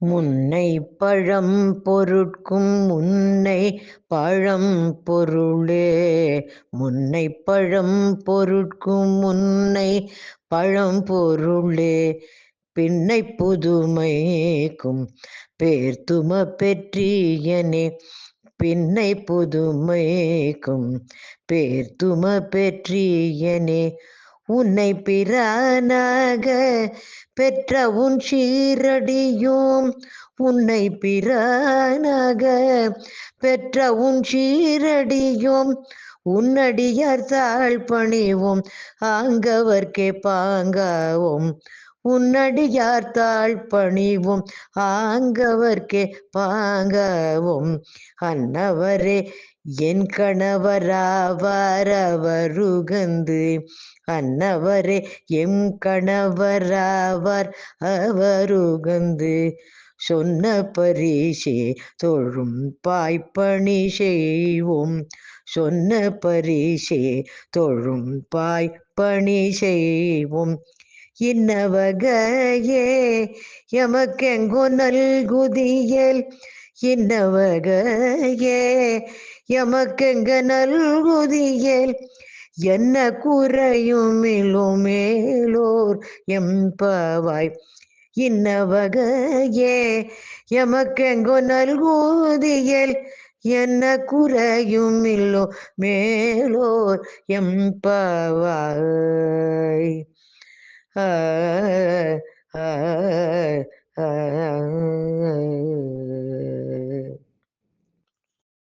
முன்னை பழம் பொருட்கும் முன்னை பழம் பொருளே. முன்னை பழம் பொருட்கும் முன்னை பழம் பொருளே. பின்னை புதுமைக்கும் பேர்த்தும பெற்றியனே. பின்னை புதுமைக்கும் பேர்த்தும பெற்றியனே. உன்னை பிரானாக பெற்ற உன் சீரடியோம். உன்னை பிரானாக பெற்ற உன் சீரடியோம். உன்னடியார் தாழ் பணிவோம் ஆங்கவர்க்கே பாங்காவோம். உன்னடியார் தாழ் பணிவோம் ஆங்கவர்க்கே பாங்காவோம். அன்னவரே என் கணவராவார் அவருகந்து. அன்னவரே எம் கணவராவார் அவருகந்து. சொன்ன பரிசே தொழும் பாய்ப்பணி செய்வோம். சொன்ன பரிசே தொழும் பாய்ப்பணி செய்வோம். இன்னவகையே எமக்கெங்கோ நல்குதியல். இன்னவகையே எமக்கெங்க நல்குதியல். என்ன குறையுமிலோ மேலோர் எம்பவாய். இன்னவகையே எமக்கெங்கோ நல்குதியல். என்ன குறையுமில்லோ மேலோர் எம்பவாய். ஆ ஆ ஆ